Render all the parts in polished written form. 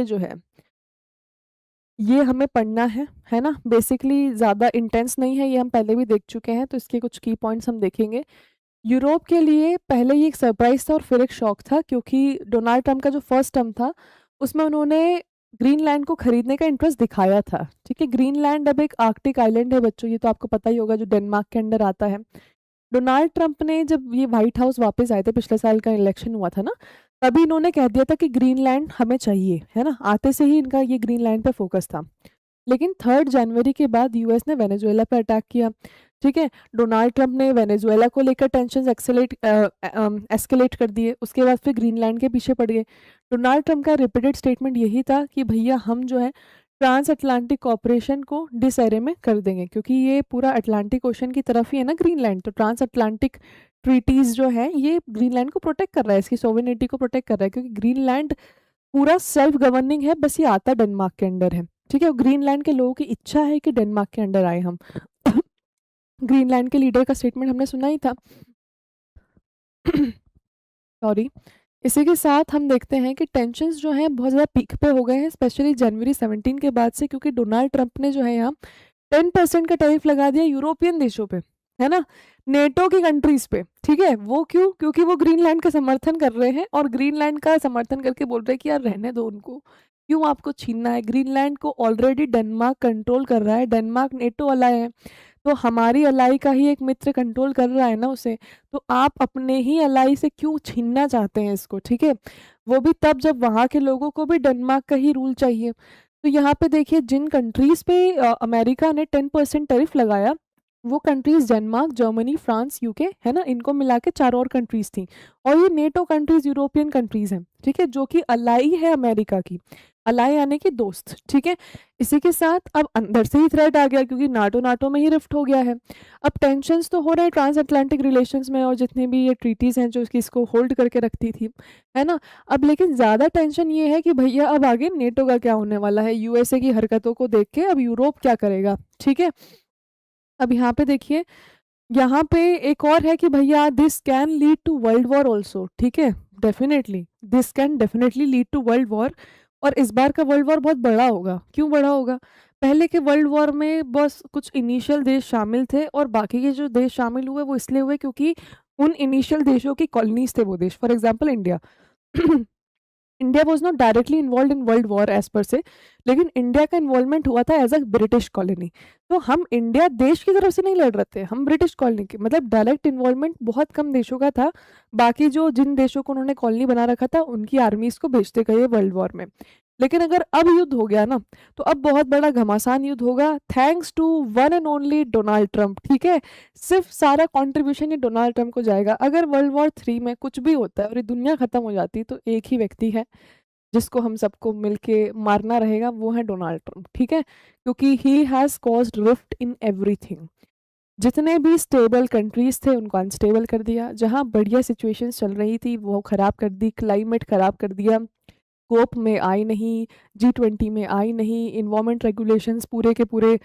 ये जो है ये हमें पढ़ना है ना। बेसिकली ज़्यादा इंटेंस नहीं है, ये हम पहले भी देख चुके हैं, तो इसके कुछ की पॉइंट्स हम देखेंगे। यूरोप के लिए पहले ये एक सरप्राइज था और फिर एक शॉक था, क्योंकि डोनाल्ड ट्रंप का जो फर्स्ट टर्म था उसमें उन्होंने ग्रीनलैंड को खरीदने का इंटरेस्ट दिखाया था। ठीक है, ग्रीनलैंड अब एक आर्कटिक आइलैंड है बच्चों, ये तो आपको पता ही होगा, जो डेनमार्क के अंडर आता है। डोनाल्ड ट्रंप ने जब ये व्हाइट हाउस वापस आए थे, पिछले साल का इलेक्शन हुआ था ना, तभी इन्होंने कह दिया था कि ग्रीनलैंड हमें चाहिए, है ना। आते से ही इनका ये ग्रीनलैंड पे फोकस था। लेकिन 3 जनवरी के बाद यूएस ने वेनेजुएला पर अटैक किया। ठीक है, डोनाल्ड ट्रंप ने वेनेजुएला को लेकर टेंशन एस्केलेट कर दिए, उसके बाद फिर ग्रीनलैंड के पीछे पड़ गए। डोनाल्ड ट्रंप का रिपीटेड स्टेटमेंट यही था कि भैया हम जो है ट्रांस अटलांटिक कॉपरेशन को डिसएरे में कर देंगे, क्योंकि ये पूरा अटलांटिक ओशन की तरफ ही है ना ग्रीनलैंड, तो ट्रांस अटलांटिक ट्रीटीज जो है ये ग्रीनलैंड को प्रोटेक्ट कर रहा है, इसकी सोवेनिटी को प्रोटेक्ट कर रहा है, क्योंकि ग्रीनलैंड पूरा सेल्फ गवर्निंग है, बस ये आता डेनमार्क के अंडर है। ठीक है, ग्रीनलैंड के लोगों की इच्छा है कि डेनमार्क के अंडर आए हम। ग्रीनलैंड के लीडर का स्टेटमेंट हमने सुना ही था। सॉरी। इसी के साथ हम देखते हैं कि टेंशन्स जो हैं बहुत ज़्यादा पीक पे हो गए हैं, स्पेशली जनवरी 17 के बाद से, क्योंकि डोनाल्ड ट्रंप ने जो है यहाँ 10% का टैरिफ लगा दिया यूरोपियन देशों पे, है ना, नेटो की कंट्रीज पे। ठीक है, वो क्यों? क्योंकि वो ग्रीनलैंड का समर्थन कर रहे हैं, और ग्रीनलैंड का समर्थन करके बोल रहे हैं कि यार रहने दो उनको, क्यों आपको छीनना है। ग्रीनलैंड को ऑलरेडी डेनमार्क कंट्रोल कर रहा है, डेनमार्क नेटो वाला है, तो हमारी अलाई का ही एक मित्र कंट्रोल कर रहा है ना उसे, तो आप अपने ही अलाई से क्यों छीनना चाहते हैं इसको। ठीक है, वो भी तब जब वहाँ के लोगों को भी डेनमार्क का ही रूल चाहिए। तो यहाँ पे देखिए, जिन कंट्रीज पे अमेरिका ने 10% टैरिफ लगाया, वो countries Denmark, Germany, France, UK, है ना, इनको मिला के 4 और कंट्रीज थी, और ये नेटो कंट्रीज, यूरोपियन कंट्रीज हैं। ठीक है, जो कि अलाई है अमेरिका की, अलाई यानी कि दोस्त। ठीक है, इसी के साथ अब अंदर से ही थ्रेट आ गया, क्योंकि नाटो नाटो में ही रिफ्ट हो गया है। अब टेंशन्स तो हो रहे हैं ट्रांस अटलांटिक रिलेशंस में, और जितनी भी ये ट्रीटीज हैं जो इसको होल्ड करके रखती थी, है ना। अब लेकिन ज़्यादा टेंशन ये है कि भैया अब आगे नेटो का क्या होने वाला है, यूएसए की हरकतों को देख के अब यूरोप क्या करेगा। ठीक है, अब यहाँ पे देखिए, यहाँ पे एक और है कि भैया this can lead to world war also. ठीक है, definitely this can definitely lead to world war, और इस बार का वर्ल्ड वॉर बहुत बड़ा होगा। क्यों बड़ा होगा? पहले के वर्ल्ड वॉर में बस कुछ इनिशियल देश शामिल थे, और बाकी के जो देश शामिल हुए वो इसलिए हुए क्योंकि उन इनिशियल देशों की कॉलोनीज थे वो देश, for example India. India was not directly involve in world war as per se, लेकिन इंडिया का इन्वॉल्वमेंट हुआ था एज अ ब्रिटिश कॉलोनी। तो हम इंडिया देश की तरफ से नहीं लड़ रहे थे, हम ब्रिटिश कॉलोनी के, मतलब डायरेक्ट इन्वॉल्वमेंट बहुत कम देशों का था। बाकी जो जिन देशों को उन्होंने कॉलोनी बना रखा था उनकी आर्मीज को भेजते गए वर्ल्ड वॉर में। लेकिन अगर अब युद्ध हो गया ना, तो अब बहुत बड़ा घमासान युद्ध होगा, thanks to one and only Donald Trump. ठीक है, सिर्फ सारा कंट्रीब्यूशन ही डोनाल्ड ट्रंप को जाएगा। अगर वर्ल्ड वॉर 3 में कुछ भी होता है और ये दुनिया खत्म हो जाती, तो एक ही व्यक्ति है जिसको हम सबको मिलके मारना रहेगा, वो है डोनाल्ड ट्रंप। ठीक है, क्योंकि he has caused rift in everything. जितने भी स्टेबल कंट्रीज थे उनको अनस्टेबल कर दिया, जहां बढ़िया सिचुएशंस चल रही थी वो खराब कर दी, क्लाइमेट खराब कर दिया, कोप में आई नहीं, G20 में आई नहीं, इन्वायरमेंट रेगुलेशंस पूरे के पूरे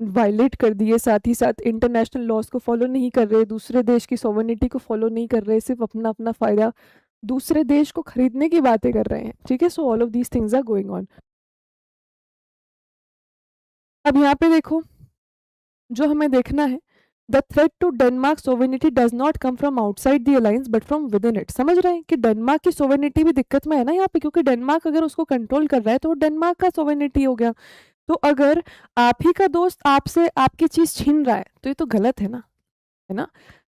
वायलेट कर दिए, साथ ही साथ इंटरनेशनल लॉज को फॉलो नहीं कर रहे, दूसरे देश की सोवरेनिटी को फॉलो नहीं कर रहे, सिर्फ अपना अपना फायदा, दूसरे देश को खरीदने की बातें कर रहे हैं। ठीक है, so all of these things are going on. अब यहाँ पे देखो, जो हमें देखना है, the threat to Denmark sovereignty does not come from outside the alliance but from within it. समझ रहे हैं कि डेनमार्क की सोवेनिटी भी दिक्कत में है ना यहाँ पे, क्योंकि डेनमार्क अगर उसको कंट्रोल कर रहा है तो वो डेनमार्क का सोवेनिटी हो गया। तो अगर आप ही का दोस्त आपसे आपकी चीज छीन रहा है तो ये तो गलत है ना।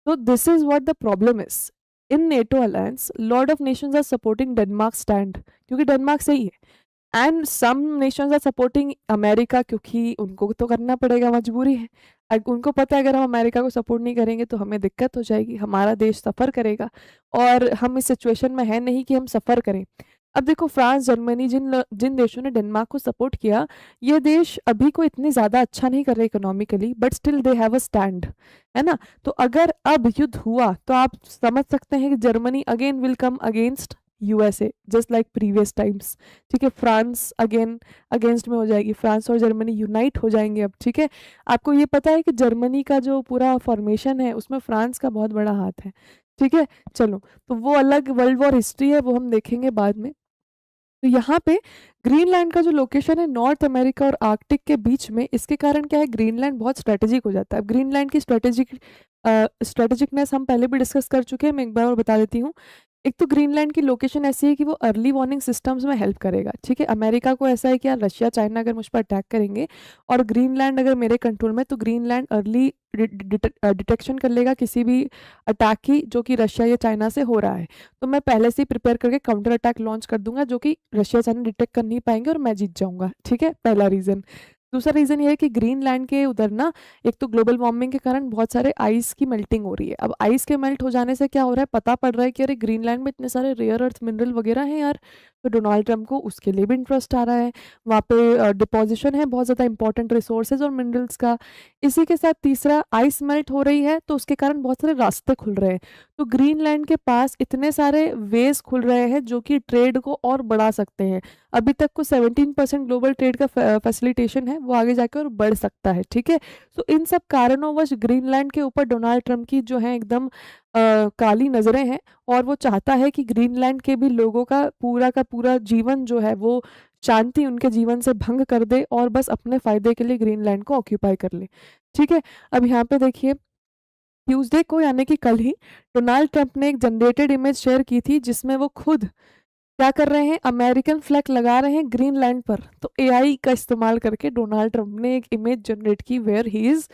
तो this is what the problem is in NATO alliance, lot of nations are supporting Denmark stand, क्योंकि डेनमार्क सही है, and some nations are supporting America, क्योंकि उनको तो करना पड़ेगा, मजबूरी है। उनको पता है अगर हम अमेरिका को सपोर्ट नहीं करेंगे तो हमें दिक्कत हो जाएगी, हमारा देश सफ़र करेगा, और हम इस सिचुएशन में है नहीं कि हम सफ़र करें। अब देखो, फ्रांस, जर्मनी, जिन देशों ने डेनमार्क को सपोर्ट किया, ये देश अभी को इतने ज़्यादा अच्छा नहीं कर रहे economically, but still they have a stand, है ना। तो अगर अब युद्ध हुआ तो आप समझ सकते हैं कि Germany again will come against USA just like previous times. ठीक है, फ्रांस अगेन अगेंस्ट में हो जाएगी, फ्रांस और जर्मनी यूनाइट हो जाएंगे अब। ठीक है, आपको ये पता है कि जर्मनी का जो पूरा फॉर्मेशन है उसमें फ्रांस का बहुत बड़ा हाथ है। ठीक है, चलो, तो वो अलग वर्ल्ड वॉर हिस्ट्री है, वो हम देखेंगे बाद में। तो यहाँ पे ग्रीनलैंड का जो लोकेशन है नॉर्थ अमेरिका और आर्कटिक के बीच में, इसके कारण क्या है, ग्रीनलैंड बहुत स्ट्रेटेजिक हो जाता है। अब ग्रीनलैंड की स्ट्रेटेजिकनेस हम पहले भी डिस्कस कर चुके हैं, मैं एक बार और बता देती हूँ। एक तो ग्रीनलैंड की लोकेशन ऐसी है कि वो अर्ली वार्निंग सिस्टम्स में हेल्प करेगा, ठीक है। अमेरिका को ऐसा है कि यार रशिया चाइना अगर मुझ पर अटैक करेंगे और ग्रीनलैंड अगर मेरे कंट्रोल में, तो ग्रीनलैंड अर्ली डिटेक्शन कर लेगा किसी भी अटैक की जो कि रशिया या चाइना से हो रहा है। तो मैं पहले से ही प्रिपेयर करके काउंटर अटैक लॉन्च कर दूंगा जो कि रशिया चाइना डिटेक्ट कर नहीं पाएंगे और मैं जीत जाऊंगा, ठीक है, पहला रीजन। दूसरा रीजन ये है कि ग्रीनलैंड के उधर ना, एक तो ग्लोबल वार्मिंग के कारण बहुत सारे आइस की मेल्टिंग हो रही है। अब आइस के मेल्ट हो जाने से क्या हो रहा है, पता पड़ रहा है कि अरे ग्रीनलैंड में इतने सारे रेयर अर्थ मिनरल वगैरह हैं यार, तो डोनाल्ड ट्रंप को उसके लिए भी इंटरेस्ट आ रहा है। वहाँ पे डिपोजिशन है बहुत ज़्यादा इंपॉर्टेंट रिसोर्सेज और मिनरल्स का। इसी के साथ तीसरा, आइस मेल्ट हो रही है तो उसके कारण बहुत सारे रास्ते खुल रहे हैं। तो ग्रीनलैंड के पास इतने सारे वेज खुल रहे हैं जो कि ट्रेड को और बढ़ा सकते हैं। अभी तक को 17% ग्लोबल ट्रेड का फैसिलिटेशन है, वो आगे जाकर और बढ़ सकता है, ठीक है। तो इन सब कारणोंवश ग्रीनलैंड के ऊपर डोनाल्ड ट्रंप की जो है एकदम काली नजरें हैं, और वो चाहता है कि ग्रीनलैंड के भी लोगों का पूरा जीवन जो है वो शांति उनके जीवन से भंग कर दे और बस अपने फायदे के लिए ग्रीनलैंड को ऑक्यूपाई कर ले, ठीक है। अब यहाँ पे देखिए, ट्यूसडे को यानी कि कल ही डोनाल्ड ट्रंप ने एक जनरेटेड इमेज शेयर की थी जिसमें वो खुद क्या कर रहे हैं, अमेरिकन फ्लैग लगा रहे हैं ग्रीनलैंड पर। तो एआई का इस्तेमाल करके डोनाल्ड ट्रंप ने एक इमेज जनरेट की where he is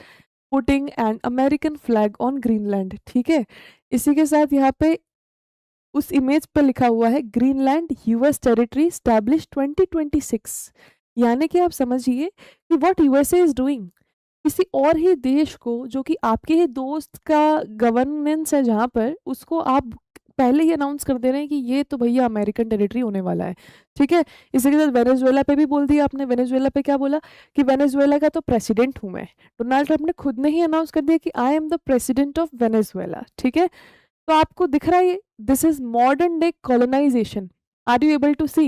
putting an American flag on Greenland, ठीक है। इसी के साथ यहाँ पे उस इमेज पर लिखा हुआ है ग्रीनलैंड यूएस टेरिटरी स्टैब्लिश 2026। यानी कि आप समझिए कि व्हाट यूएसए इज डूइंग, किसी और ही देश को जो कि आपके ही दोस्त का गवर्नेंस है जहाँ पर, उसको आप पहले ही अनाउंस कर दे रहे हैं कि ये तो भैया अमेरिकन टेरिटरी होने वाला है, ठीक है। इसी के साथ वेनेजुएला पे भी बोल दिया आपने। वेनेजुएला पे क्या बोला कि वेनेजुएला का तो प्रेसिडेंट हूं मैं। डोनाल्ड ट्रंप ने खुद ने ही अनाउंस कर दिया कि I am the president of Venezuela, ठीक है। तो आपको दिख रहा है, this is modern day colonization. Are you able to see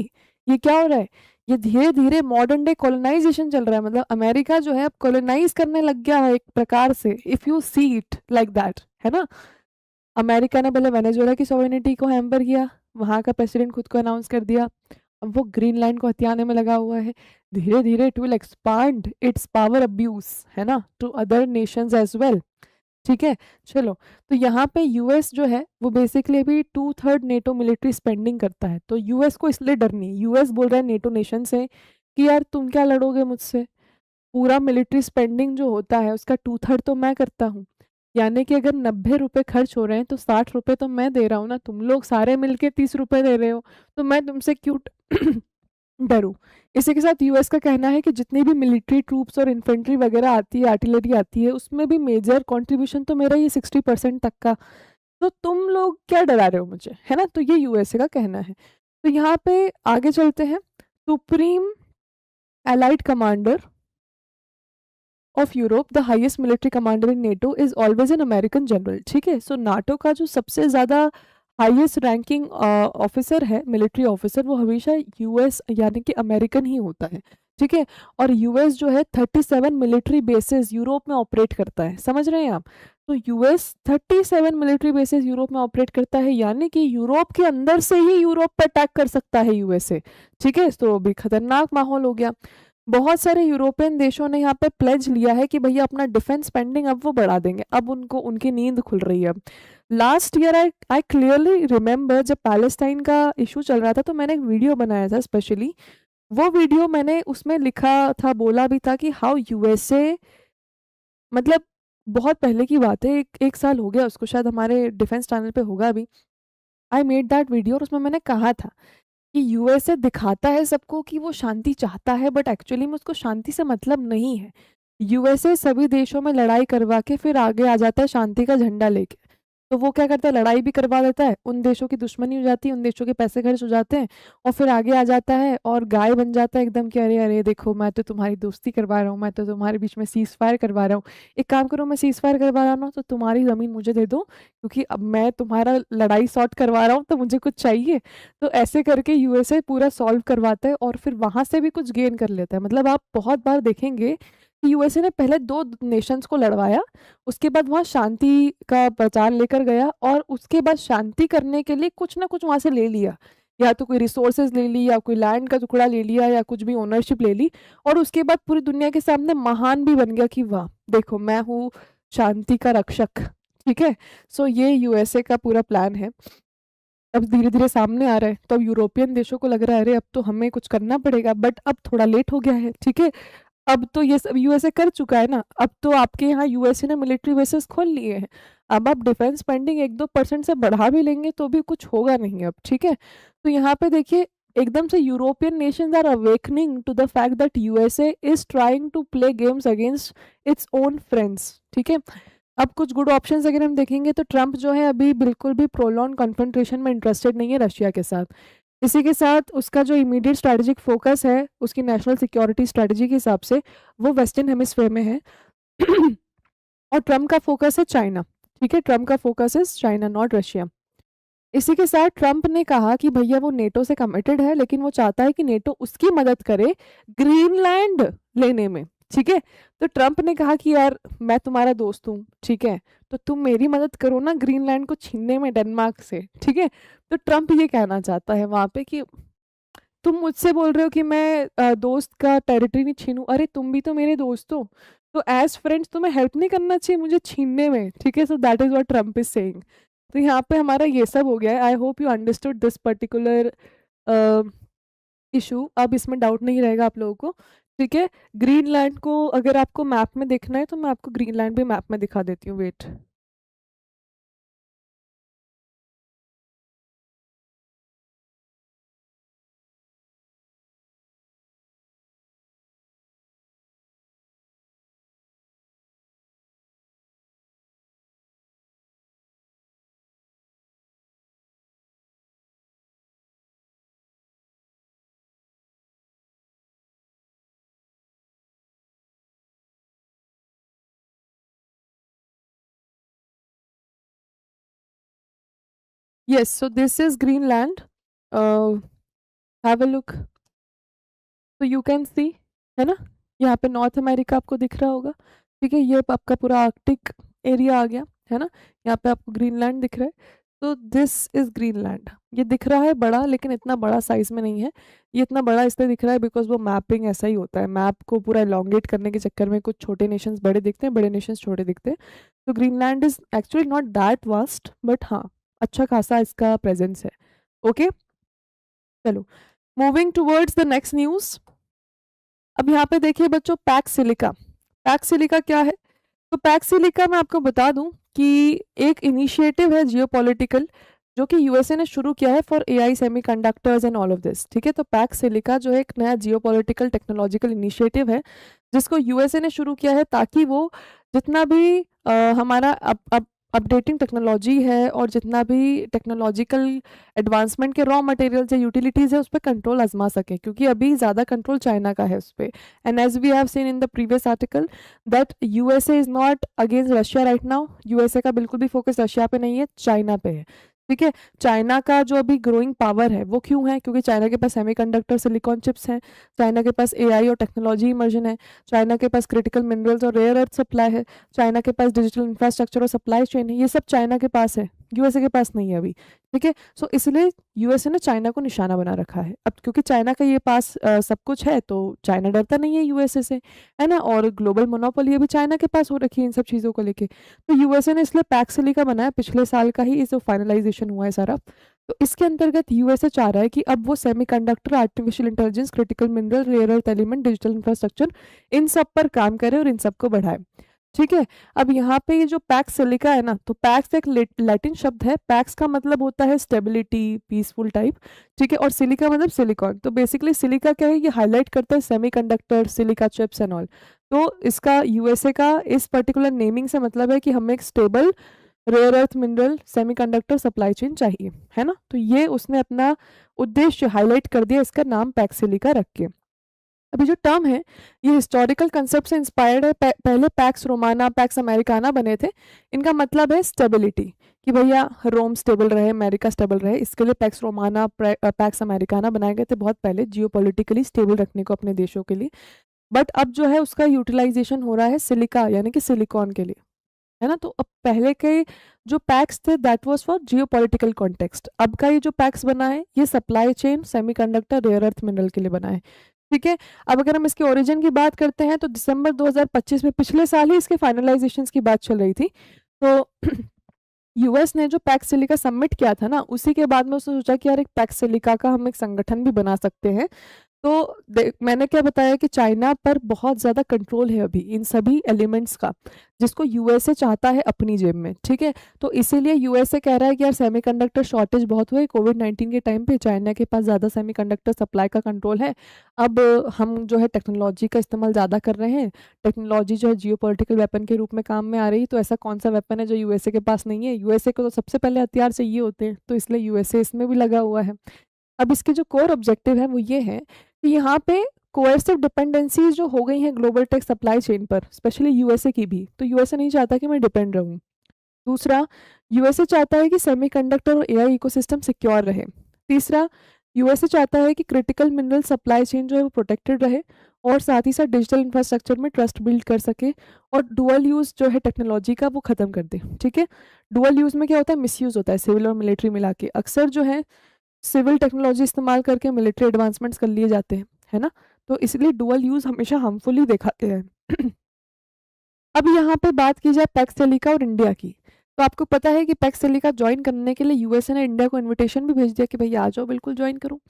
ये क्या हो रहा है, ये धीरे धीरे मॉडर्न डे कॉलोनाइजेशन चल रहा है। मतलब अमेरिका जो है अब कॉलोनाइज करने लग गया है एक प्रकार से, if you see it like that, है ना। अमेरिका ने पहले वेनेजुएला की सॉवरेनिटी को हैम्पर किया, वहां का प्रेसिडेंट खुद को अनाउंस कर दिया, अब वो ग्रीनलैंड को हथियाने में लगा हुआ है। धीरे धीरे it will expand its power abuse, है ना, to other nations as well, ठीक है। चलो, तो यहाँ पे यूएस जो है वो बेसिकली अभी 2/3 नेटो मिलिट्री स्पेंडिंग करता है। तो यूएस को इसलिए डर नहीं है, यूएस बोल रहा है नेटो नेशन से कि यार तुम क्या लड़ोगे मुझसे, पूरा मिलिट्री स्पेंडिंग जो होता है उसका 2/3 तो मैं करता हूँ। यानी कि अगर 90 रुपए खर्च हो रहे हैं तो 60 रुपए तो मैं दे रहा हूँ ना, तुम लोग सारे मिलके 30 रुपए दे रहे हो, तो मैं तुमसे क्यों डरूं। इसी के साथ यूएस का कहना है कि जितनी भी मिलिट्री ट्रूप्स और इन्फेंट्री वगैरह आती है, आर्टिलरी आती है, उसमें भी मेजर कंट्रीब्यूशन तो मेरा ये 60% तक का, तो तुम लोग क्या डरा रहे हो मुझे, है ना। तो ये यूएसए का कहना है। तो यहाँ पे आगे चलते हैं। Supreme allied commander of Europe, the highest military commander in NATO is always an American general, ठीक है। सो नाटो का जो सबसे ज्यादा हाईएस्ट रैंकिंग ऑफिसर है, मिलिट्री ऑफिसर, वो हमेशा यूएस यानी कि अमेरिकन ही होता है, ठीक है। और यूएस जो है 37 मिलिट्री बेसेस यूरोप में ऑपरेट करता है, समझ रहे हैं आप। तो यूएस 37 मिलिट्री बेसेस यूरोप में ऑपरेट करता है, यानी कि यूरोप के अंदर से ही यूरोप पर अटैक कर सकता है यूएसए, ठीक है। तो अभी खतरनाक माहौल हो गया। बहुत सारे यूरोपियन देशों ने यहाँ पे प्लेज लिया है कि भैया अपना डिफेंस स्पेंडिंग अब वो बढ़ा देंगे, अब उनको उनकी नींद खुल रही है। Last year I clearly remember जब पैलेस्टाइन का इशू चल रहा था तो मैंने एक वीडियो बनाया था स्पेशली। वो वीडियो मैंने उसमें लिखा था, बोला भी था कि हाउ यूएसए, मतलब बहुत पहले की बात है, एक साल हो गया उसको, शायद हमारे डिफेंस चैनल पे होगा अभी। आई मेड दैट वीडियो और उसमें मैंने कहा था कि यूएसए दिखाता है सबको कि वो शांति चाहता है, बट एक्चुअली में उसको शांति से मतलब नहीं है। यूएसए सभी देशों में लड़ाई करवा के फिर आगे आ जाता है शांति का झंडा लेके। तो वो क्या करता है, लड़ाई भी करवा देता है, उन देशों की दुश्मनी हो जाती है, उन देशों के पैसे खर्च हो जाते हैं, और फिर आगे आ जाता है और गाय बन जाता है एकदम कि अरे अरे देखो मैं तो तुम्हारी दोस्ती करवा रहा हूँ, मैं तो तुम्हारे बीच में सीज फायर करवा रहा हूँ। एक काम करो, मैं सीज फायर करवा रहा हूँ तो तुम्हारी ज़मीन मुझे दे दो, क्योंकि अब मैं तुम्हारा लड़ाई सॉर्ट करवा रहा हूँ तो मुझे कुछ चाहिए। तो ऐसे करके यूएसए पूरा सॉल्व करवाता है और फिर वहां से भी कुछ गेन कर लेता है। मतलब आप बहुत बार देखेंगे कि यूएसए ने पहले दो नेशंस को लड़वाया, उसके बाद वहाँ शांति का प्रचार लेकर गया, और उसके बाद शांति करने के लिए कुछ ना कुछ वहां से ले लिया। या तो कोई रिसोर्सेज ले ली या कोई लैंड का टुकड़ा ले लिया या कुछ भी ओनरशिप ले ली, और उसके बाद पूरी दुनिया के सामने महान भी बन गया कि वाह देखो मैं हूँ शांति का रक्षक। ठीक है, सो ये यूएसए का पूरा प्लान है। अब धीरे धीरे सामने आ रहा है, तो अब यूरोपियन देशों को लग रहा है अरे अब तो हमें कुछ करना पड़ेगा, बट अब थोड़ा लेट हो गया है। ठीक है, अब तो ये सब यूएसए कर चुका है ना, अब तो आपके यहाँ यूएसए ने मिलिट्री बेसेस खोल लिए हैं। अब आप डिफेंस स्पेंडिंग 1-2% से बढ़ा भी लेंगे तो भी कुछ होगा नहीं अब। ठीक है, तो यहाँ पे देखिए एकदम से European nations are awakening to the fact that USA is trying to play games against its own friends. ठीक है, अब कुछ गुड ऑप्शंस अगर हम देखेंगे तो ट्रम्प जो है अभी बिल्कुल भी प्रोलॉन्ग कन्फ्रंटेशन में इंटरेस्टेड नहीं है रशिया के साथ। इसी के साथ उसका जो इमीडिएट स्ट्रैटेजिक फोकस है उसकी नेशनल सिक्योरिटी स्ट्रैटेजी के हिसाब से वो वेस्टर्न हेमिस्फीयर में है। और ट्रम्प का फोकस है चाइना। ठीक है, ट्रम्प का फोकस है चाइना नॉट रशिया। इसी के साथ ट्रम्प ने कहा कि भैया वो नेटो से कमिटेड है, लेकिन वो चाहता है कि नेटो उसकी मदद करे ग्रीनलैंड लेने में। ठीक है, तो ट्रम्प ने कहा कि यार मैं तुम्हारा दोस्त हूँ, ठीक है, तो तुम मेरी मदद करो ना ग्रीनलैंड को छीनने में डेनमार्क से। ठीक है, तो ट्रम्प ये कहना चाहता है वहां पे कि तुम मुझसे बोल रहे हो कि मैं दोस्त का टेरिटरी नहीं छीनूं, अरे तुम भी तो मेरे दोस्त हो, तो एज फ्रेंड्स तुम्हें हेल्प नहीं करना चाहिए मुझे छीनने में। ठीक है, so that is what Trump is saying. तो यहाँ पे हमारा ये सब हो गया है। I hope you understood this particular issue. अब इसमें डाउट नहीं रहेगा आप लोगों को। ठीक है, ग्रीनलैंड को अगर आपको मैप में देखना है तो मैं आपको ग्रीनलैंड भी मैप में दिखा देती हूँ, wait. Yes, so this is Greenland, have a look, तो यू कैन सी, है ना, यहाँ पे नॉर्थ अमेरिका आपको दिख रहा होगा। ठीक है, ये आपका पूरा आर्कटिक एरिया आ गया, है ना, यहाँ पे आपको ग्रीनलैंड दिख रहा है। तो दिस इज ग्रीनलैंड। ये दिख रहा है बड़ा, लेकिन इतना बड़ा साइज में नहीं है। ये इतना बड़ा इसलिए दिख रहा है बिकॉज वो मैपिंग ऐसा ही होता है, मैप को पूरा एलोंगेट करने के चक्कर में कुछ छोटे नेशंस बड़े दिखते हैं, बड़े नेशंस छोटे दिखते हैं। तो Greenland is actually not that vast, but हाँ अच्छा खासा इसका प्रेजेंस है। ओके, चलो moving towards the next news. अब यहाँ पे देखिए बच्चों, पैक्स सिलिका। पैक्स सिलिका क्या है? तो पैक्स सिलिका मैं आपको बता दूं कि एक इनिशिएटिव है जियोपॉलिटिकल जो कि यूएसए ने शुरू किया है for AI semiconductors and all of this. ठीक है, तो पैक्स सिलिका जो है एक नया जियोपॉलिटिकल टेक्नोलॉजिकल इनिशिएटिव है जिसको यूएसए ने शुरू किया है ताकि वो जितना भी हमारा अपडेटिंग टेक्नोलॉजी है और जितना भी टेक्नोलॉजिकल एडवांसमेंट के रॉ मटेरियल्स या यूटिलिटीज है उस पर कंट्रोल आजमा सके, क्योंकि अभी ज़्यादा कंट्रोल चाइना का है उस पर। And as we have seen in the previous article that USA is not against Russia right now. USA का बिल्कुल भी फोकस रशिया पे नहीं है, चाइना पे है। ठीक है, चाइना का जो अभी ग्रोइंग पावर है वो क्यों है? क्योंकि चाइना के पास सेमीकंडक्टर सिलिकॉन चिप्स हैं, चाइना के पास एआई और टेक्नोलॉजी इमर्जन है, चाइना के पास क्रिटिकल मिनरल्स और रेयर अर्थ सप्लाई है, चाइना के पास डिजिटल इंफ्रास्ट्रक्चर और सप्लाई चेन है। ये सब चाइना के पास है, यूएसए के पास नहीं है अभी। ठीक है, सो इसलिए यूएसए ने चाइना को निशाना बना रखा है। अब क्योंकि चाइना का ये पास सब कुछ है तो चाइना डरता नहीं है यूएसए से, है ना, और ग्लोबल मोनोपोली अभी चाइना के पास हो रखी है इन सब चीज़ों को लेके। तो यूएसए ने इसलिए पैक्स सिलिका बनाया, पिछले साल का ही इस फाइनलाइजेशन हुआ है सारा। तो इसके अंतर्गत यूएसए चाह रहा है कि अब वो semiconductor, artificial intelligence, critical mineral, rare earth element, digital infrastructure, इन सब पर काम करे और इन सबको बढ़ाए। ठीक है, अब यहाँ पे ये जो पैक्स सिलिका है ना, तो पैक्स एक लैटिन शब्द है। पैक्स का मतलब होता है स्टेबिलिटी, पीसफुल टाइप। ठीक है, और सिलिका मतलब सिलिकॉन। तो बेसिकली सिलिका क्या है, ये हाईलाइट करता है semiconductor, silica chips and all. तो इसका यूएसए का इस पर्टिकुलर नेमिंग से मतलब है कि हमें एक stable rare earth mineral semiconductor supply chain चाहिए, है ना। तो ये उसने अपना उद्देश्य हाईलाइट कर दिया इसका नाम पैक्स सिलिका रख के। अभी जो टर्म है ये हिस्टोरिकल कंसेप्ट से इंस्पायर्ड है। पहले पैक्स रोमाना, पैक्स अमेरिकाना बने थे। इनका मतलब है स्टेबिलिटी, कि भैया रोम स्टेबल रहे, अमेरिका स्टेबल रहे, इसके लिए पैक्स रोमाना, पैक्स अमेरिकाना बनाए गए थे बहुत पहले, जियोपॉलिटिकली स्टेबल रखने को अपने देशों के लिए। बट अब जो है उसका यूटिलाइजेशन हो रहा है सिलिका यानी कि सिलिकॉन के लिए। है ना? तो अब पहले के जो पैक्स थे that was for geopolitical context, अब का ये जो पैक्स बना है ये supply chain, semiconductor, rare earth mineral के लिए बना है, ठीक है? अब अगर हम इसके ओरिजिन की बात करते हैं तो दिसंबर 2025 में, पिछले साल ही इसके फाइनलाइज़ेशंस की बात चल रही थी। तो यूएस ने जो पैक्स सिलिका सबमिट किया था ना, उसी के बाद में उसने सोचा कि यार एक पैक्स सिलिका का हम एक संगठन भी बना सकते हैं। तो मैंने क्या बताया कि चाइना पर बहुत ज़्यादा कंट्रोल है अभी इन सभी एलिमेंट्स का, जिसको यूएसए चाहता है अपनी जेब में, ठीक है? तो इसीलिए यूएसए कह रहा है कि यार सेमीकंडक्टर शॉर्टेज बहुत हुए कोविड-19 के टाइम पे, चाइना के पास ज़्यादा सेमीकंडक्टर सप्लाई का कंट्रोल है। अब हम जो है टेक्नोलॉजी का इस्तेमाल ज़्यादा कर रहे हैं, टेक्नोलॉजी जो है जियोपॉलिटिकल वेपन के रूप में काम में आ रही है, तो ऐसा कौन-सा वेपन है जो यूएसए के पास नहीं है? यूएसए को तो सबसे पहले हथियार चाहिए होते हैं, तो इसलिए यूएसए इसमें भी लगा हुआ है। अब इसके जो कोर ऑब्जेक्टिव है वो ये है कि यहाँ पे कोएर्सिव डिपेंडेंसीज जो हो गई हैं ग्लोबल टेक सप्लाई चेन पर, स्पेशली यूएसए की भी, तो यूएसए नहीं चाहता कि मैं डिपेंड रहूँ। दूसरा, यूएसए चाहता है कि सेमीकंडक्टर और एआई इकोसिस्टम सिक्योर रहे। तीसरा, यूएसए चाहता है कि क्रिटिकल मिनरल सप्लाई चेन जो है वो प्रोटेक्टेड रहे, और साथ ही साथ डिजिटल इंफ्रास्ट्रक्चर में ट्रस्ट बिल्ड कर सके, और डुअल यूज़ जो है टेक्नोलॉजी का वो ख़त्म कर दे, ठीक है? डुअल यूज़ में क्या होता है, मिसयूज़ होता है सिविल और मिलिट्री मिला के। अक्सर जो है सिविल टेक्नोलॉजी इस्तेमाल करके मिलिट्री एडवांसमेंट्स कर लिए जाते हैं, है ना? तो इसलिए डुअल यूज़ हमेशा हार्मफुल ही देखा गया है। अब यहाँ पे बात की जाए पैक्स सिलिका और इंडिया की, तो आपको पता है कि पैक्स सिलिका ज्वाइन करने के लिए यूएसए ने इंडिया को इनविटेशन भी भेज दिया कि भैया आ जाओ, बिल्कुल ज्वाइन करो।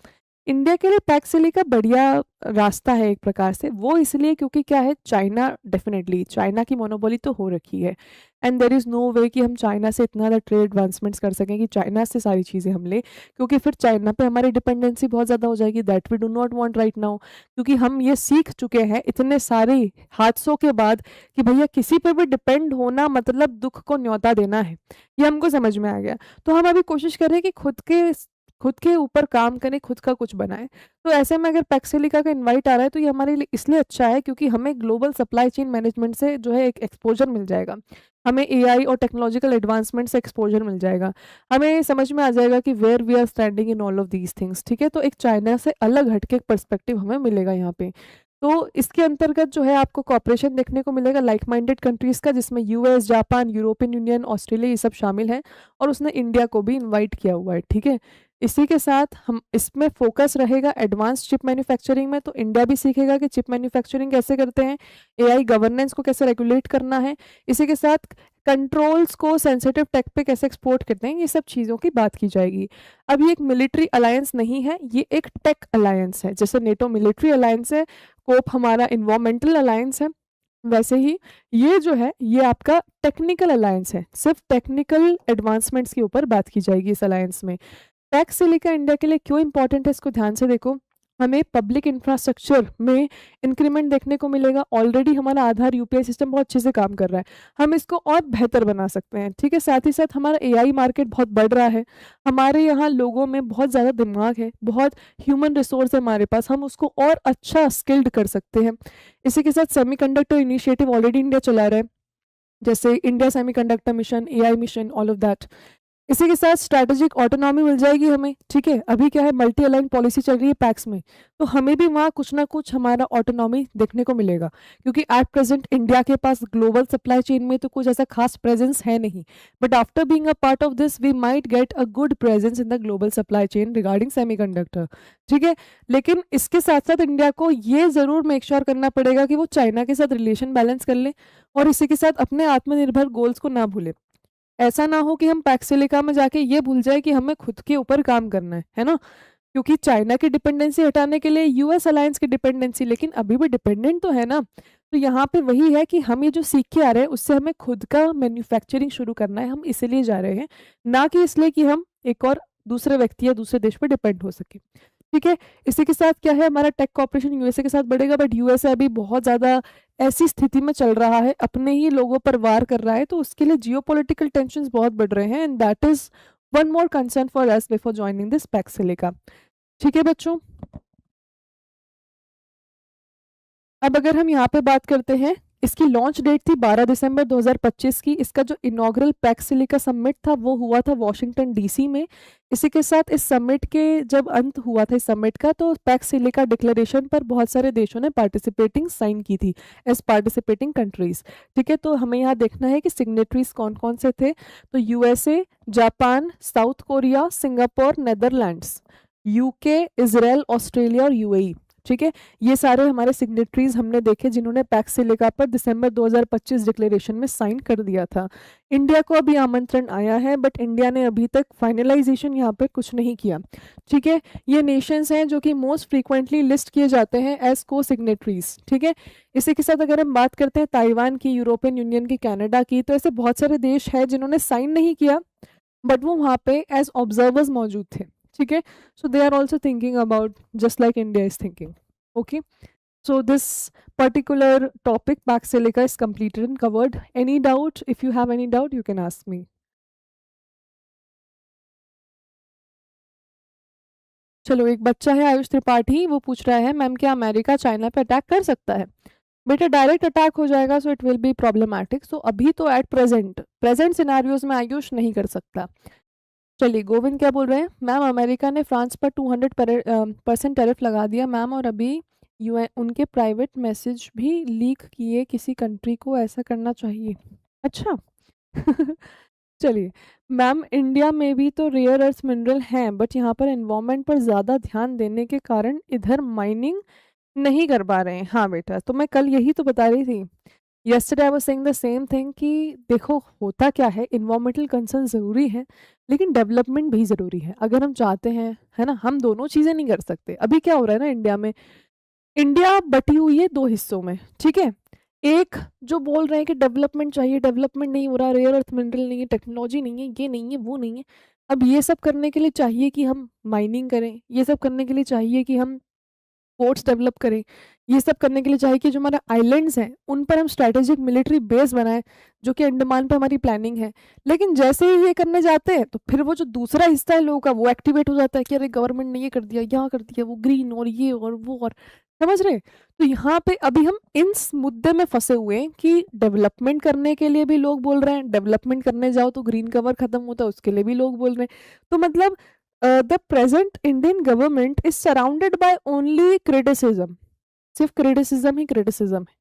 इंडिया के लिए पैक्स सिलिका बढ़िया रास्ता है एक प्रकार से, वो इसलिए क्योंकि क्या है, चाइना, डेफिनेटली चाइना की मोनोपोली तो हो रखी है, एंड देयर इज़ नो वे कि हम चाइना से इतना ज़्यादा ट्रेड एडवांसमेंट्स कर सकें कि चाइना से सारी चीज़ें हम लें, क्योंकि फिर चाइना पे हमारी डिपेंडेंसी बहुत ज़्यादा हो जाएगी, that we do not want right now. क्योंकि हम ये सीख चुके हैं इतने सारे हादसों के बाद कि भैया किसी पे भी डिपेंड होना मतलब दुख को न्योता देना है, ये हमको समझ में आ गया। तो हम अभी कोशिश कर रहे हैं कि खुद के ऊपर काम करें, खुद का कुछ बनाएँ। तो ऐसे में अगर पैक्सिलिका का इनवाइट आ रहा है तो ये हमारे लिए इसलिए अच्छा है क्योंकि हमें ग्लोबल सप्लाई चेन मैनेजमेंट से जो है एक एक्सपोज़र मिल जाएगा। हमें एआई और टेक्नोलॉजिकल एडवांसमेंट से एक्सपोज़र मिल जाएगा। हमें समझ में आ जाएगा कि where we are standing in all of these things, ठीक है? तो एक चाइना से अलग हट के एक पर्सपेक्टिव हमें मिलेगा यहाँ पे। तो इसके अंतर्गत जो है आपको कोऑपरेशन देखने को मिलेगा लाइक माइंडेड कंट्रीज़ का, जिसमें US, Japan, European union, Australia ये सब शामिल हैं, और उसने इंडिया को भी इनवाइट किया हुआ है, ठीक है? इसी के साथ हम इसमें फोकस रहेगा एडवांस चिप मैन्युफैक्चरिंग में, तो इंडिया भी सीखेगा कि चिप मैन्युफैक्चरिंग कैसे करते हैं, एआई गवर्नेंस को कैसे रेगुलेट करना है, इसी के साथ कंट्रोल्स को सेंसिटिव टेक पे कैसे एक्सपोर्ट करते हैं, ये सब चीज़ों की बात की जाएगी। अब ये एक मिलिट्री अलायंस नहीं है, ये एक टेक अलायंस है। जैसे नेटो मिलिट्री अलायंस है, कोप हमारा इन्वायरमेंटल अलायंस है, वैसे ही ये जो है ये आपका टेक्निकल अलायंस है। सिर्फ टेक्निकल एडवांसमेंट्स के ऊपर बात की जाएगी इस अलायंस में। टैक्स सिलिका इंडिया के लिए क्यों इंपॉर्टेंट है, इसको ध्यान से देखो। हमें पब्लिक इंफ्रास्ट्रक्चर में इंक्रीमेंट देखने को मिलेगा। ऑलरेडी हमारा आधार यूपीआई सिस्टम बहुत अच्छे से काम कर रहा है, हम इसको और बेहतर बना सकते हैं, ठीक है? साथ ही साथ हमारा एआई मार्केट बहुत बढ़ रहा है, हमारे यहाँ लोगों में बहुत ज़्यादा दिमाग है, बहुत ह्यूमन रिसोर्स है हमारे पास, हम उसको और अच्छा स्किल्ड कर सकते हैं। इसी के साथ सेमीकंडक्टर इनिशिएटिव ऑलरेडी इंडिया चला रहा है, जैसे India semiconductor mission, AI mission, all of that. इसी के साथ स्ट्रैटेजिक ऑटोनॉमी मिल जाएगी हमें, ठीक है? अभी क्या है, मल्टी अलाइन पॉलिसी चल रही है पैक्स में, तो हमें भी वहाँ कुछ ना कुछ हमारा ऑटोनॉमी देखने को मिलेगा, क्योंकि एट प्रेजेंट इंडिया के पास ग्लोबल सप्लाई चेन में तो कुछ ऐसा खास प्रेजेंस है नहीं, but after being a part of this we might get a good presence in the global supply chain regarding semiconductor, ठीक है? लेकिन इसके साथ साथ इंडिया को ये ज़रूर मेक श्योर करना पड़ेगा कि वो चाइना के साथ रिलेशन बैलेंस कर ले, और इसी के साथ अपने आत्मनिर्भर गोल्स को ना भूले। ऐसा ना हो कि हम पैक्सिलिका में जाके ये भूल जाए कि हमें खुद के ऊपर काम करना है ना? क्योंकि चाइना की डिपेंडेंसी हटाने के लिए यूएस अलायंस की डिपेंडेंसी, लेकिन अभी भी डिपेंडेंट तो है ना? तो यहाँ पे वही है कि हम ये जो सीख के आ रहे हैं उससे हमें खुद का मैन्युफैक्चरिंग शुरू करना है, हम इसीलिए जा रहे हैं, ना कि इसलिए कि हम एक और दूसरे व्यक्ति या दूसरे देश पे डिपेंड हो सके, ठीक है? इसी के साथ क्या है, हमारा टेक कॉर्पोरेशन यूएसए के साथ बढ़ेगा, बट यूएसए अभी बहुत ज़्यादा ऐसी स्थिति में चल रहा है, अपने ही लोगों पर वार कर रहा है, तो उसके लिए जियोपॉलिटिकल टेंशंस बहुत बढ़ रहे हैं, and that is one more concern for us before joining this Pax Silica, ठीक है बच्चों? अब अगर हम यहाँ पे बात करते हैं इसकी लॉन्च डेट थी 12 दिसंबर 2025 की। इसका जो इनॉग्रल पैक्स सिलिका समिट था वो हुआ था वॉशिंगटन डीसी में। इसी के साथ इस समिट के जब अंत हुआ था इस समिट का, तो पैक्स सिलिका डिक्लेरेशन पर बहुत सारे देशों ने पार्टिसिपेटिंग साइन की थी एज पार्टिसिपेटिंग कंट्रीज। ठीक है, तो हमें यहाँ देखना है कि सिग्नेटरीज कौन कौन से थे। तो USA, Japan, south Korea, Singapore, Netherlands, UK, Israel, Australia और यूएई। ठीक है, ये सारे हमारे सिग्नेटरीज हमने देखे जिन्होंने पैक्स सिलिका पर दिसंबर 2025 डिक्लेरेशन में साइन कर दिया था। इंडिया को अभी आमंत्रण आया है, बट इंडिया ने अभी तक फाइनलाइजेशन यहाँ पर कुछ नहीं किया। ठीक है, ये नेशंस हैं जो कि मोस्ट फ्रीक्वेंटली लिस्ट किए जाते हैं एज को सिग्नेटरीज। ठीक है, इसी के साथ अगर हम बात करते हैं ताइवान की, यूरोपियन यूनियन की, कनाडा की, तो ऐसे बहुत सारे देश हैं जिन्होंने साइन नहीं किया बट वो वहाँ पे एज ऑब्जर्वर्स मौजूद थे। ठीक है, so they are also thinking about just like India is thinking. Okay, so this particular topic pax silica is completed and covered. Any doubt? If you have any doubt, you can ask me. चलो, एक बच्चा है आयुष त्रिपाठी, वो पूछ रहा है ma'am क्या America China पे अटैक कर सकता है? बेटा डायरेक्ट अटैक हो जाएगा so it will be problematic. So अभी तो एट प्रेजेंट प्रेजेंट सिनेरियोज में आयुष नहीं कर सकता। चलिए, गोविंद क्या बोल रहे हैं, मैम अमेरिका ने फ्रांस पर 200% टैरिफ लगा दिया मैम, और अभी यूएन उनके प्राइवेट मैसेज भी लीक किए, किसी कंट्री को ऐसा करना चाहिए? अच्छा। चलिए मैम, इंडिया में भी तो रेयर अर्थ मिनरल हैं, बट यहाँ पर एनवायरनमेंट पर ज़्यादा ध्यान देने के कारण इधर माइनिंग नहीं कर पा रहे हैं। हाँ बेटा, तो मैं कल यही तो बता रही थी, yesterday I was saying the same thing कि देखो होता क्या है, इन्वायरमेंटल कंसर्न ज़रूरी है लेकिन डेवलपमेंट भी ज़रूरी है। अगर हम चाहते हैं, है ना, हम दोनों चीज़ें नहीं कर सकते। अभी क्या हो रहा है ना इंडिया में, इंडिया बटी हुई है दो हिस्सों में। ठीक है, एक जो बोल रहे हैं कि डेवलपमेंट चाहिए, डेवलपमेंट नहीं हो रहा, रेयर अर्थ मिनरल नहीं है, टेक्नोलॉजी नहीं है, ये नहीं है, वो नहीं है। अब ये सब करने के लिए चाहिए कि हम माइनिंग करें, ये सब करने के लिए चाहिए कि हम पोर्ट्स डेवलप करें, ये सब करने के लिए चाहिए कि जो हमारा आइलैंड्स हैं उन पर हम स्ट्रैटेजिक मिलिट्री बेस बनाएं, जो कि अंडमान पे हमारी प्लानिंग है। लेकिन जैसे ही ये करने जाते हैं तो फिर वो जो दूसरा हिस्सा है लोगों का वो एक्टिवेट हो जाता है कि अरे गवर्नमेंट ने ये कर दिया, यहाँ कर दिया, वो ग्रीन और ये और वो और, समझ रहे? तो यहाँ पे अभी हम इस मुद्दे में फंसे हुए हैं कि डेवलपमेंट करने के लिए भी लोग बोल रहे हैं, डेवलपमेंट करने जाओ तो ग्रीन कवर खत्म होता है, उसके लिए भी लोग बोल रहे हैं। तो मतलब the present Indian government is surrounded by only criticism। सिर्फ क्रिटिसिज्म ही क्रिटिसिज्म है,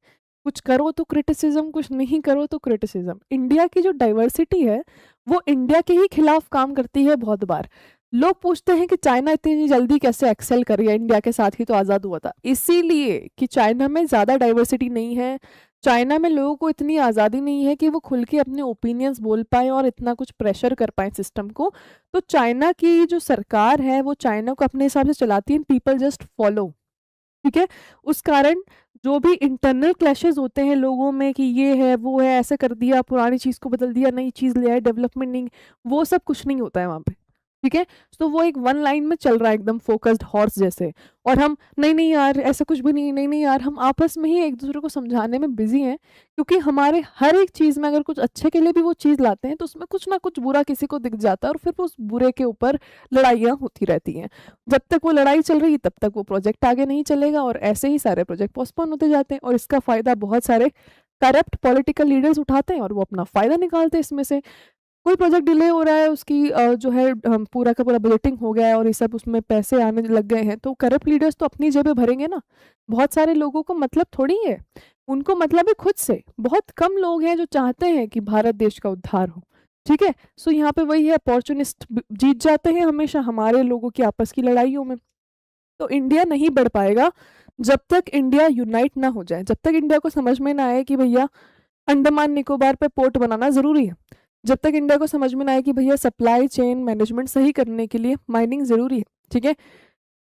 कुछ करो तो क्रिटिसिज्म, कुछ नहीं करो तो क्रिटिसिज्म। इंडिया की जो डाइवर्सिटी है वो इंडिया के ही खिलाफ काम करती है बहुत बार। लोग पूछते हैं कि चाइना इतनी जल्दी कैसे एक्सेल कर गया, इंडिया के साथ ही तो आज़ाद हुआ था। इसीलिए कि चाइना में ज़्यादा डाइवर्सिटी नहीं है, चाइना में लोगों को इतनी आज़ादी नहीं है कि वो खुल के अपने ओपिनियंस बोल पाए और इतना कुछ प्रेशर कर पाए सिस्टम को। तो चाइना की जो सरकार है वो चाइना को अपने हिसाब से चलाती है, पीपल जस्ट फॉलो। ठीक है, उस कारण जो भी इंटरनल क्लैशेस होते हैं लोगों में कि ये है वो है, ऐसे कर दिया, पुरानी चीज़ को बदल दिया, नई चीज़ ले आए, डेवलपमेंट नहीं, वो सब कुछ नहीं होता है वहाँ पे। ठीक है, तो वो एक वन लाइन में चल रहा है एकदम फोकस्ड हॉर्स जैसे। और हम नहीं नहीं यार ऐसा कुछ भी नहीं, नहीं नहीं यार, हम आपस में ही एक दूसरे को समझाने में बिजी हैं, क्योंकि हमारे हर एक चीज़ में अगर कुछ अच्छे के लिए भी वो चीज़ लाते हैं तो उसमें कुछ ना कुछ बुरा किसी को दिख जाता है और फिर वो उस बुरे के ऊपर लड़ाइयाँ होती रहती हैं। जब तक वो लड़ाई चल रही है तब तक वो प्रोजेक्ट आगे नहीं चलेगा और ऐसे ही सारे प्रोजेक्ट पोस्टपोन होते जाते हैं, और इसका फ़ायदा बहुत सारे करप्ट पॉलिटिकल लीडर्स उठाते हैं और वो अपना फ़ायदा निकालते हैं इसमें से। कोई प्रोजेक्ट डिले हो रहा है, उसकी जो है पूरा का पूरा बजटिंग हो गया है और ये सब उसमें पैसे आने लग गए हैं, तो करप्ट लीडर्स तो अपनी जेबें भरेंगे ना। बहुत सारे लोगों को मतलब थोड़ी है, उनको मतलब है खुद से। बहुत कम लोग हैं जो चाहते हैं कि भारत देश का उद्धार हो। ठीक है, सो यहाँ पे वही है, अपॉर्चुनिस्ट जीत जाते हैं हमेशा हमारे लोगों की आपस की लड़ाइयों में। तो इंडिया नहीं बढ़ पाएगा जब तक इंडिया यूनाइट ना हो जाए, जब तक इंडिया को समझ में ना आए कि भैया अंडमान निकोबार पे पोर्ट बनाना ज़रूरी है, जब तक इंडिया को समझ में ना आए कि भैया सप्लाई चेन मैनेजमेंट सही करने के लिए माइनिंग ज़रूरी है। ठीक है,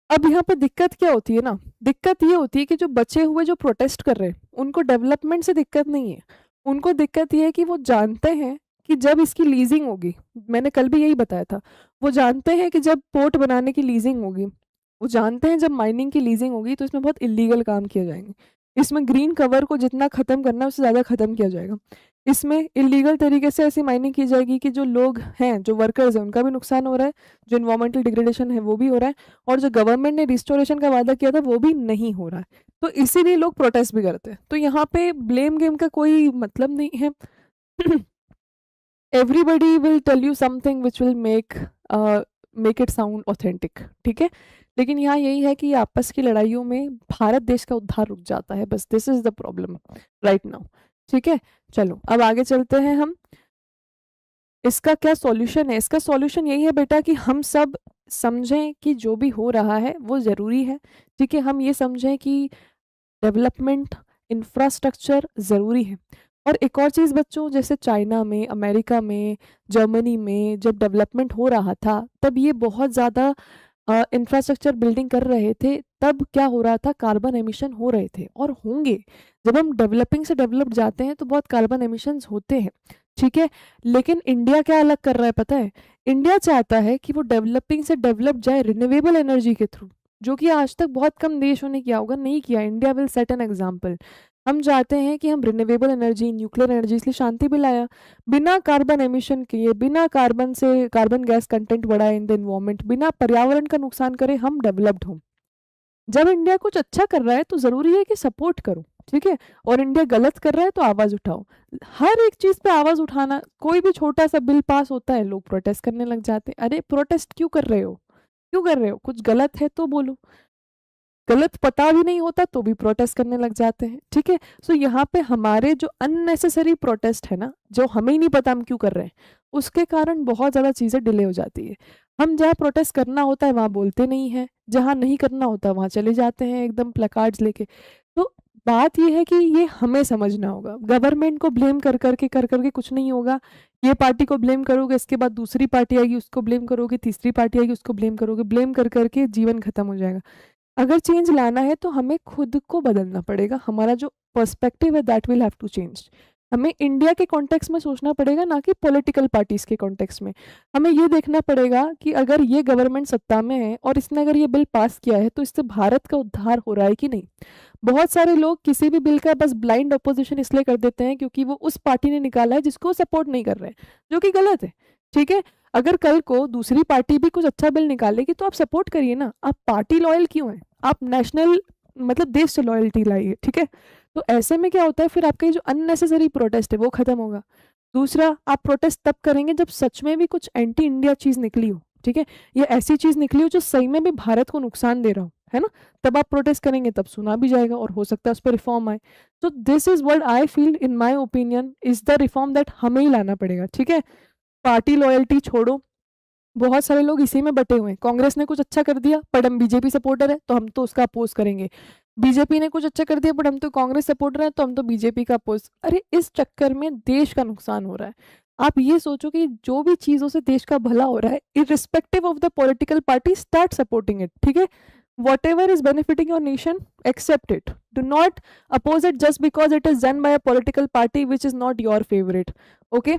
अब यहाँ पे दिक्कत क्या होती है ना, दिक्कत ये होती है कि जो बचे हुए जो प्रोटेस्ट कर रहे हैं उनको डेवलपमेंट से दिक्कत नहीं है, उनको दिक्कत ये है कि वो जानते हैं कि जब इसकी लीजिंग होगी, मैंने कल भी यही बताया था, वो जानते हैं कि जब पोर्ट बनाने की लीजिंग होगी, वो जानते हैं जब माइनिंग की लीजिंग होगी तो इसमें बहुत इलीगल काम किए जाएंगे, इसमें ग्रीन कवर को जितना ख़त्म करना है उससे ज़्यादा ख़त्म किया जाएगा। इसमें इलीगल तरीके से ऐसी माइनिंग की जाएगी कि जो लोग हैं, जो वर्कर्स हैं, उनका भी नुकसान हो रहा है, जो इन्वायरमेंटल डिग्रेडेशन है वो भी हो रहा है, और जो गवर्नमेंट ने रिस्टोरेशन का वादा किया था वो भी नहीं हो रहा है। तो इसीलिए लोग प्रोटेस्ट भी करते हैं। तो यहाँ पे ब्लेम गेम का कोई मतलब नहीं है। Everybody will tell you something which will make it sound authentic, ठीक है। लेकिन यहाँ यही है कि आपस की लड़ाइयों में भारत देश का उद्धार रुक जाता है, बस this is the problem right now, ठीक है। चलो अब आगे चलते हैं हम। इसका क्या सॉल्यूशन है? इसका सॉल्यूशन यही है बेटा कि हम सब समझें कि जो भी हो रहा है वो ज़रूरी है, ठीक है। हम ये समझें कि डेवलपमेंट, इंफ्रास्ट्रक्चर ज़रूरी है। और एक और चीज़ बच्चों, जैसे चाइना में, अमेरिका में, जर्मनी में जब डेवलपमेंट हो रहा था तब ये बहुत ज़्यादा इंफ्रास्ट्रक्चर बिल्डिंग कर रहे थे, तब क्या हो रहा था, कार्बन एमिशन हो रहे थे और होंगे। जब हम डेवलपिंग से डेवलप जाते हैं तो बहुत कार्बन एमिशंस होते हैं, ठीक है। लेकिन इंडिया क्या अलग कर रहा है पता है? इंडिया चाहता है कि वो डेवलपिंग से डेवलप जाए रिन्यूएबल एनर्जी के थ्रू, जो कि आज तक बहुत कम देशों ने किया होगा, नहीं किया। India will set an example. हम चाहते हैं कि हम रिन्यूएबल एनर्जी, न्यूक्लियर एनर्जी, इसलिए शांति भी लाया, बिना कार्बन एमिशन किए, बिना कार्बन से कार्बन गैस कंटेंट बढ़ाए इन द इन्वायरमेंट, बिना पर्यावरण का नुकसान करे हम डेवलप्ड हों। जब इंडिया कुछ अच्छा कर रहा है तो जरूरी है कि सपोर्ट करो, ठीक है। और इंडिया गलत कर रहा है तो आवाज उठाओ। हर एक चीज पे आवाज उठाना, कोई भी छोटा सा बिल पास होता है लोग प्रोटेस्ट करने लग जाते हैं। अरे प्रोटेस्ट क्यों कर रहे हो? क्यों कर रहे हो? कुछ गलत है तो बोलो, गलत पता भी नहीं होता तो भी प्रोटेस्ट करने लग जाते हैं, ठीक है। सो यहाँ पे हमारे जो अननेसेसरी प्रोटेस्ट है ना, जो हमें ही नहीं पता हम क्यों कर रहे हैं, उसके कारण बहुत ज़्यादा चीज़ें डिले हो जाती है। हम जहाँ प्रोटेस्ट करना होता है वहाँ बोलते नहीं है, जहाँ नहीं करना होता वहाँ चले जाते हैं एकदम प्लेकार्ड्स लेके। तो बात ये है कि ये हमें समझना होगा। गवर्नमेंट को ब्लेम कर करके कुछ नहीं होगा। ये पार्टी को ब्लेम करोगे, इसके बाद दूसरी पार्टी आएगी उसको ब्लेम करोगे, तीसरी पार्टी आएगी उसको ब्लेम करोगे, ब्लेम कर करके जीवन खत्म हो जाएगा। अगर चेंज लाना है तो हमें खुद को बदलना पड़ेगा। हमारा जो पर्सपेक्टिव है that will have to change. हमें इंडिया के कॉन्टेक्स्ट में सोचना पड़ेगा, ना कि पॉलिटिकल पार्टीज के कॉन्टेक्स्ट में। हमें ये देखना पड़ेगा कि अगर ये गवर्नमेंट सत्ता में है और इसने अगर ये बिल पास किया है तो इससे भारत का उद्धार हो रहा है कि नहीं। बहुत सारे लोग किसी भी बिल का बस ब्लाइंड अपोजिशन इसलिए कर देते हैं क्योंकि वो उस पार्टी ने निकाला है जिसको सपोर्ट नहीं कर रहे हैं, जो कि गलत है, ठीक है। अगर कल को दूसरी पार्टी भी कुछ अच्छा बिल निकालेगी तो आप सपोर्ट करिए ना। आप पार्टी लॉयल क्यों हैं? आप नेशनल मतलब देश से लॉयल्टी लाइए, ठीक है। तो ऐसे में क्या होता है, फिर आपका ये जो अननेसेसरी प्रोटेस्ट है वो खत्म होगा। दूसरा, आप प्रोटेस्ट तब करेंगे जब सच में भी कुछ एंटी इंडिया चीज निकली हो, ठीक है। ये ऐसी चीज निकली हो जो सही में भी भारत को नुकसान दे रहा हो, है ना। तब आप प्रोटेस्ट करेंगे, तब सुना भी जाएगा और हो सकता है उस पर रिफॉर्म आए। तो this is what I feel, in my opinion, is the reform that हमें ही लाना पड़ेगा, ठीक है। पार्टी लॉयल्टी छोड़ो। बहुत सारे लोग इसी में बटे हुए हैं। कांग्रेस ने कुछ अच्छा कर दिया बट हम बीजेपी सपोर्टर है तो हम तो उसका अपोज करेंगे। बीजेपी ने कुछ अच्छा कर दिया बट हम तो कांग्रेस सपोर्टर है तो हम तो बीजेपी का अपोज। अरे इस चक्कर में देश का नुकसान हो रहा है। आप ये सोचो कि जो भी चीजों से देश का भला हो रहा है, irrespective of the political party, start supporting it, ठीक है। whatever is benefiting your nation, accept it. Do not oppose it just because it is done by a political party which is not your favorite, okay.